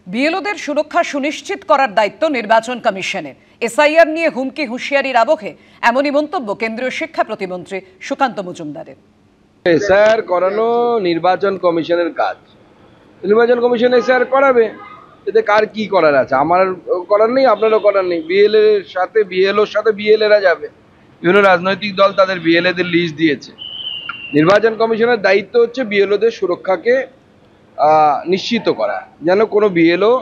বিএলওদের সুরক্ষা সুনিশ্চিত করার দায়িত্ব নির্বাচন কমিশনের। এসআইআর নিয়ে হুমকি হুঁশিয়ারির আবহে এমনই মন্তব্য কেন্দ্রীয় শিক্ষা প্রতিমন্ত্রী সুকান্ত মজুমদারের। এসআইআর করানো নির্বাচন কমিশনের কাজ। নির্বাচন কমিশন এসআইআর করাবে, এতে কার কি করার আছে? আমার করার নেই, আপনারও করার নেই। বিএলওর সাথে বিএলএরা যাবে। বিভিন্ন রাজনৈতিক দল তাদের বিএলএদের লিস্ট দিয়েছে। নির্বাচন কমিশনের দায়িত্ব হচ্ছে বিএলওদের সুরক্ষাকে নিশ্চিত করা, যেন কোনো বিএলও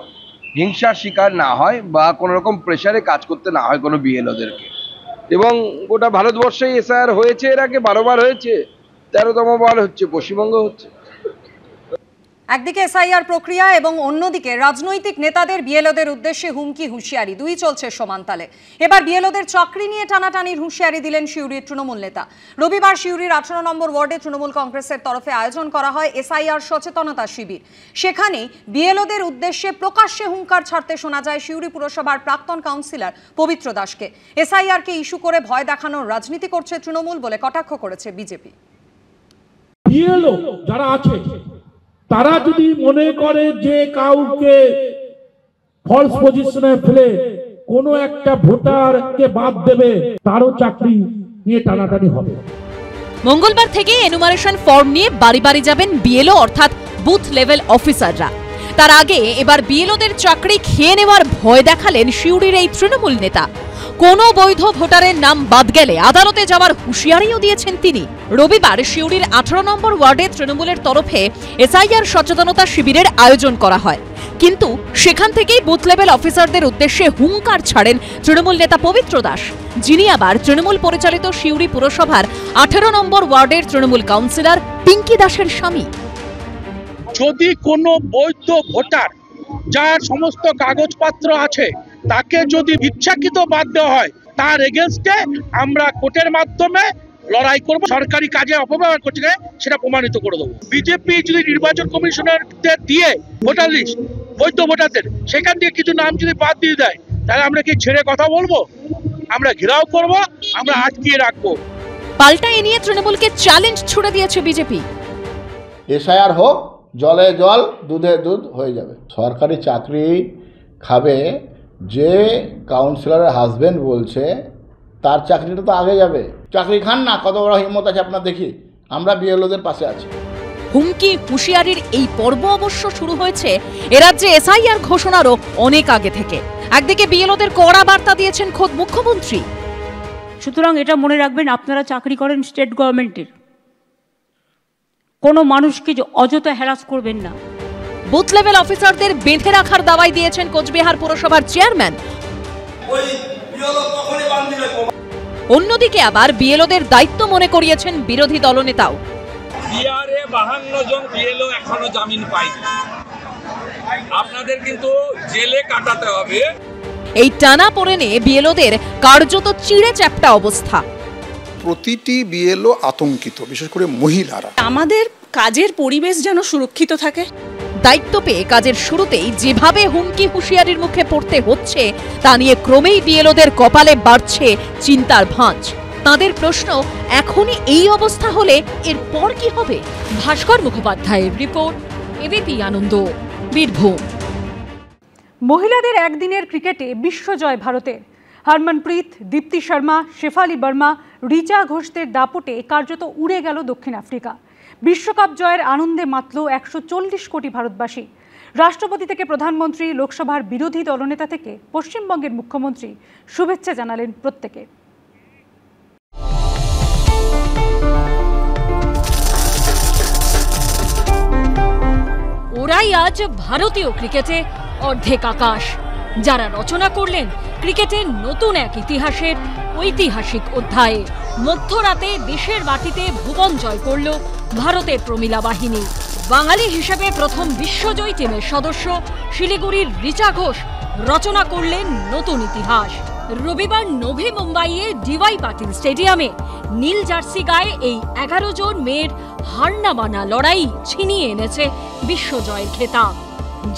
হিংসার শিকার না হয় বা কোনো রকম প্রেশারে কাজ করতে না হয় কোনো বিএলওদেরকে। এবং গোটা ভারতবর্ষে এসআইআর হয়েছে, এর আগে 12 বার হয়েছে, 13তম বার হচ্ছে, পশ্চিমবঙ্গ হচ্ছে। একদিকে এসআইআর প্রক্রিয়া এবং অন্যদিকে রাজনৈতিক নেতাদের বিএলওদের উদ্দেশ্যে হুমকি হুঁশিয়ারি, দুই চলছে সমানতালে। এবার বিএলওদের চাকরি নিয়ে টানাটানির হুঁশিয়ারি দিলেন সিউড়ির তৃণমূল নেতা। রবিবার সিউড়ির 18 নম্বর ওয়ার্ডে তৃণমূল কংগ্রেসের তরফে আয়োজন করা হয় এসআইআর সচেতনতা শিবির। সেখানে বিএলওদের উদ্দেশ্যে প্রকাশ্যে হুঙ্কার ছাড়তে শোনা যায় সিউড়ি পুরসভার প্রাক্তন কাউন্সিলর পবিত্র দাসকে। এসআইআরকে ইস্যু করে ভয় দেখানোর রাজনীতি করছে তৃণমূল বলে কটাক্ষ করেছে বিজেপি। বিএলও যারা আছে তারা যদি মনে করে যে কাউকে ফলস পজিশনে ফেলে কোনো একটা ভোটারকে বাদ দেবে, তারও চাকরি নিয়ে টানাটানি হবে। মঙ্গলবার থেকে এনুমারেশন ফর্ম নিয়ে বাড়ি বাড়ি যাবেন বিএলও অর্থাৎ বুথ লেভেল অফিসাররা। তার আগে এবার বিএলওদের চাকরি খেয়ে নেওয়ার ভয় দেখালেন সিউড়ির এই তৃণমূল নেতা। কোনো বৈধ ভোটারের নাম বাদ গেলে আদালতে যাওয়ার হুঁশিয়ারিও দিয়েছেন তিনি। রবিবার সিউড়ির 18 নম্বর ওয়ার্ডে তৃণমূলের তরফে এসআইআর সচেতনতা শিবিরের আয়োজন করা হয়, কিন্তু সেখান থেকেই বুথ লেভেল অফিসারদের উদ্দেশ্যে হুঙ্কার ছাড়েন তৃণমূল নেতা পবিত্র দাস, যিনি আবার তৃণমূল পরিচালিত সিউড়ি পুরসভার 18 নম্বর ওয়ার্ডের তৃণমূল কাউন্সিলর পিঙ্কি দাসের স্বামী। যদি কোনো বৈধ ভোটার যার সমস্ত কাগজপত্র আছে তাকে যদি ইচ্ছাকৃত বাদ দেওয়া হয়, তার এগেইনস্টে আমরা কোর্টের মাধ্যমে লড়াই করব। সরকারি কাজে অপব্যবহার করছে সেটা প্রমাণিত করে দেবো। বিজেপি যদি নির্বাচন কমিশনারদের দিয়ে ভোটার লিস্ট বৈধ ভোটারদের সেখান থেকে কিছু নাম যদি বাদ দিয়ে দেয়, তাহলে আমরা কি ছেড়ে কথা বলবো? আমরা ঘেরাও করব, আমরা আটকিয়ে রাখবো। পাল্টা এ নিয়ে তৃণমূলকে চ্যালেঞ্জ ছুড়ে দিয়েছে বিজেপি। এসআইআর হোক, জলে জল দুধে দুধ হয়ে যাবে। সরকারি চাকরি খাবে যে কাউন্সিলরের হাজবেন্ড বলছে, তার চাকরিটা তো আগে যাবে। চাকরি খান না, কত বড় হিম্মত আছে আপনার, দেখি আমরা বিএলওদের পাশে আছি। হুমকি হুঁশিয়ারির এই পর্ব অবশ্য শুরু হয়েছে এরাজ্যে এসআইআর ঘোষণারও অনেক আগে থেকে। একদিকে বিএলওদের কড়া বার্তা দিয়েছেন খোদ মুখ্যমন্ত্রী। সুতরাং এটা মনে রাখবেন, আপনারা চাকরি করেন স্টেট গভর্নমেন্টের, কোনো মানুষকে অযথা হ্যারাস করবেন না। বুথ লেভেল অফিসারদের বেঁধে রাখার দাওয়াই দিয়েছেন কোচবিহার পুরসভার চেয়ারম্যান। অন্যদিকে আবার বিএলওদের দায়িত্ব মনে করিয়েছেন বিরোধী দলনেতাও। বিহারে 52 জন বিএলও এখনো জামিন পায়নি, আপনাদের কিন্তু জেলে কাটাতে হবে। এই টানা পড়েনে বিএলওদের কার্যত চিড়ে চ্যাপ্টা অবস্থা। প্রতিটি বিএলও আতঙ্কিত, বিশেষ করে মহিলারা। আমাদের কাজের পরিবেশ যেন সুরক্ষিত থাকে। দায়িত্ব পেয়ে কাজের শুরুতেই যেভাবে হুমকি হুঁশিয়ারির মুখে পড়তে হচ্ছে তা নিয়ে ক্রমেই বিএলওদের কপালে বাড়ছে চিন্তার ভাঁজ। তাদের প্রশ্ন, এখনই এই অবস্থা হলে এরপর কি হবে? ভাস্কর মুখোপাধ্যায়ের রিপোর্ট, এবিপি আনন্দ, বীরভূম। মহিলাদের একদিনের ক্রিকেটে বিশ্বজয় ভারতের। হরমনপ্রীত, দীপ্তি শর্মা, শেফালি বর্মা, রিচা ঘোষদের দাপটে কার্যত উড়ে গেল দক্ষিণ আফ্রিকা। বিশ্বকাপ জয়ের আনন্দে মাতল 140 কোটি ভারতবাসী। রাষ্ট্রপতি থেকে প্রধানমন্ত্রী, লোকসভার বিরোধী দলনেতা থেকে পশ্চিমবঙ্গের মুখ্যমন্ত্রী শুভেচ্ছা জানালেন প্রত্যেকে। ওরাই আজ ভারতীয় ক্রিকেটে অর্ধেক আকাশ, যারা রচনা করলেন ক্রিকেটের নতুন এক ইতিহাসের ঐতিহাসিক অধ্যায়ে। মধ্যরাতে দেশের মাটিতে ভুবন জয় করল ভারতের প্রমিলা বাহিনী। বাঙালি হিসেবে প্রথম বিশ্বজয়ী টিমের সদস্য শিলিগুড়ির রিচা ঘোষ রচনা করলেন নতুন ইতিহাস। রবিবার নভি মুম্বাইয়ে ডিওয়াই পাটিল স্টেডিয়ামে নীল জার্সি গায়ে এই 11 জন মেয়ের হার না মানা লড়াই ছিনিয়ে এনেছে বিশ্বজয়ের খেতাব,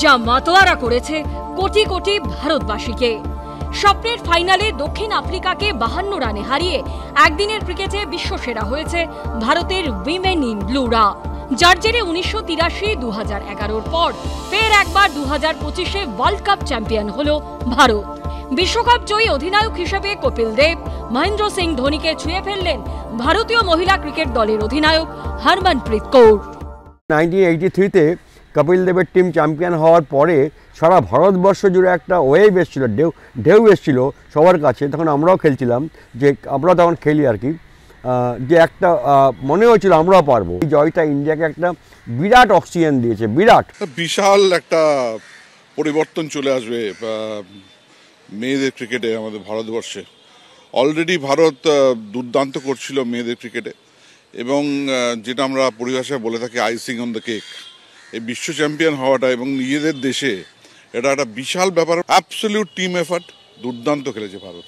যা মাতোয়ারা করেছে কোটি কোটি ভারতবাসীকে। স্বপ্নের ফাইনালে দক্ষিণ আফ্রিকাকে 52 রানে হারিয়ে একদিনের ক্রিকেটে বিশ্বসেরা হয়েছে ভারতের উইমেন ইন ব্লুরা। যার জেরে 1983, 2011 পর ফের একবার 2025-এ ওয়ার্ল্ড কাপ চ্যাম্পিয়ন হল ভারত। বিশ্বকাপ জয়ী অধিনায়ক হিসেবে কপিল দেব, মহেন্দ্র সিং ধোনিকে ছুঁয়ে ফেললেন ভারতীয় মহিলা ক্রিকেট দলের অধিনায়ক হরমনপ্রীত কৌর। 1983-তে কপিল দেবের টিম চ্যাম্পিয়ন হওয়ার পরে সারা ভারতবর্ষ জুড়ে একটা ওয়েভ এসেছিল, ঢেউ এসেছিল সবার কাছে। তখন আমরাও খেলছিলাম, যে আমরা তখন খেলি আর কি, যে একটা মনে হয়েছিল আমরাও পারবো। এই জয়টা ইন্ডিয়াকে একটা বিরাট অক্সিজেন দিয়েছে, বিশাল একটা পরিবর্তন চলে আসবে মেয়েদের ক্রিকেটে আমাদের ভারতবর্ষে। অলরেডি ভারত দুর্দান্ত করছিল মেয়েদের ক্রিকেটে, এবং যেটা আমরা পরিভাষায় বলে থাকি আইসিং অন দ্য কেক, এই বিশ্ব চ্যাম্পিয়ন হওয়াটা এবং নিজেদের দেশে এটা একটা বিশাল ব্যাপার। অ্যাবসলিউট টিম এফার্ট, দুর্দান্ত খেলেছে ভারত।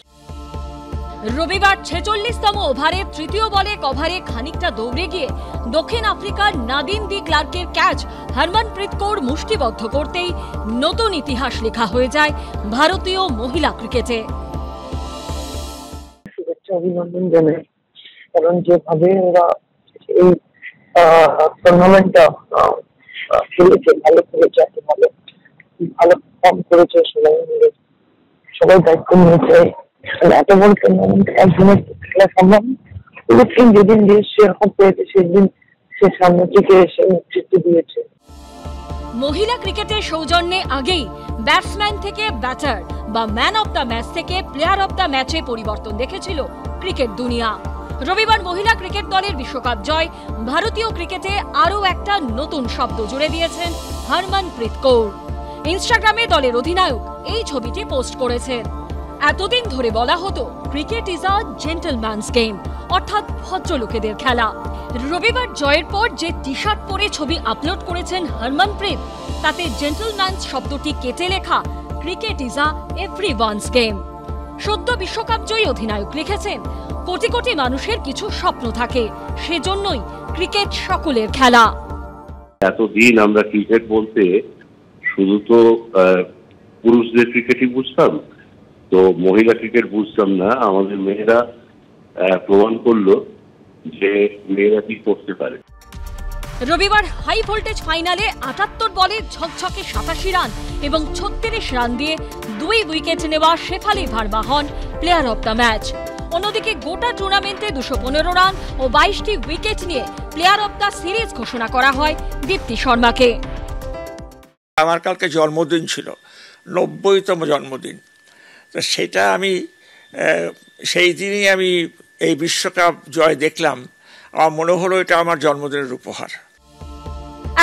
রবিবার 46তম ওভারে তৃতীয় বলে কভারে খানিকটা দৌড়ে গিয়ে দক্ষিণ আফ্রিকার নাদিম দি ক্লার্কের ক্যাচ হরমনপ্রীত কৌর মুষ্টিবদ্ধ করতেই নতুন ইতিহাস লেখা হয়ে যায় ভারতীয় মহিলা ক্রিকেটে। শুভেচ্ছা অভিনন্দন জানাই, কারণ যেভাবে ওরা এই টুর্নামেন্টটা খেলেছে, ভালো খেলেছে, ভালো পারফর্ম করেছে, সবাই দায়িত্ব নিয়েছে। এত বড় টুর্নামেন্ট একদিনের খেলা সম্ভব, যেদিন দেশ সেরকম পেয়েছে সেদিন সে সামনে থেকে এসে নেতৃত্ব দিয়েছে। মহিলা ক্রিকেটের সৌজন্যে আগেই ব্যাটসম্যান থেকে ব্যাটার বা ম্যান অফ দ্য ম্যাচ থেকে প্লেয়ার অফ দ্য ম্যাচে পরিবর্তন দেখেছিল ক্রিকেট দুনিয়া। রবিবার মহিলা ক্রিকেট দলের বিশ্বকাপ জয় ভারতীয় ক্রিকেটে আরও একটা নতুন শব্দ জুড়ে দিয়েছেন হরমনপ্রীত কৌর। ইনস্টাগ্রামে দলের অধিনায়ক এই ছবিটি পোস্ট করেছেন। এতদিন ধরে বলা হতো cricket is a gentleman's game, অর্থাৎ ভদ্রলোকেদের খেলা। রবিবার জয়ের পর যে টি শার্ট পরে ছবি আপলোড করেছেন হরমনপ্রীত, তাতে জেন্টলম্যানস শব্দটি কেটে লেখা cricket is a everyone's game. সদ্য বিশ্বকাপ জয়ী অধিনায়ক লিখেছেন, কোটি কোটি মানুষের কিছু স্বপ্ন থাকে, সেজন্যই ক্রিকেট সকলের খেলা। এতদিন আমরা ক্রিকেট বলতে শুধু তো পুরুষদের ক্রিকেটই বুঝতাম, তো মহিলা ক্রিকেট বুঝতাম না। আমাদের মেয়েরা প্রমাণ করলো যে মেয়েরা কি করতে পারে। রবিবার হাই ভোল্টেজ ফাইনালে 78 বলে ঝকঝকে 87 রান এবং 36 রান দিয়ে 2 উইকেট নেওয়া শেফালি ভার্মা হন প্লেয়ার অফ দ্য ম্যাচ। অন্যদিকে গোটা টুর্নামেন্টে 215 রান ও 22টি উইকেট নিয়ে প্লেয়ার অফ দ্য সিরিজ ঘোষণা করা হয় দীপ্তি শর্মাকে। আমার কালকে জন্মদিন ছিল, 90তম জন্মদিন। তো সেটা আমি সেই দিনই আমি এই বিশ্বকাপ জয় দেখলাম, আমার মনে হলো এটা আমার জন্মদিনের উপহার।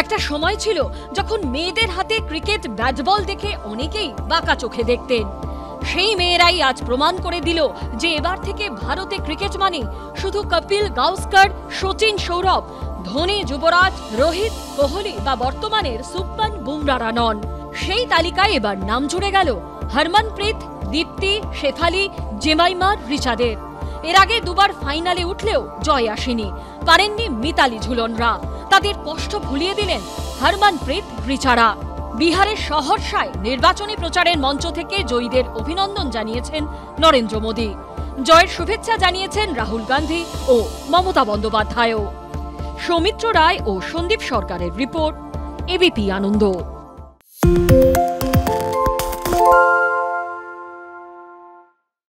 একটা সময় ছিল যখন মেয়েদের হাতে ক্রিকেট ব্যাট বল দেখে অনেকেই বাঁকা চোখে দেখতেন। সেই মেয়েরাই আজ প্রমাণ করে দিল যে এবার থেকে ভারতে ক্রিকেট মানে শুধু কপিল গাওস্কর, সচিন, সৌরভ, ধোনি, যুবরাজ, রোহিত, কোহলি বা বর্তমানের সুপ্মান বুমরারা নন। সেই তালিকায় এবার নাম জুড়ে গেল হরমনপ্রীত, দীপ্তি, শেফালি, জেমাইমার, রিচাদের। এর আগে দুবার ফাইনালে উঠলেও জয় আসেনি, পারেননি মিতালি ঝুলনরা। তাদের কষ্ট ভুলিয়ে দিলেন হরমনপ্রীত, রিচারা। বিহারের সহরসায় নির্বাচনী প্রচারের মঞ্চ থেকে জয়ীদের অভিনন্দন জানিয়েছেন নরেন্দ্র মোদী। জয়ের শুভেচ্ছা জানিয়েছেন রাহুল গান্ধী ও মমতা বন্দ্যোপাধ্যায়ও। সৌমিত্র রায় ও সন্দীপ সরকারের রিপোর্ট, এবিপি আনন্দ।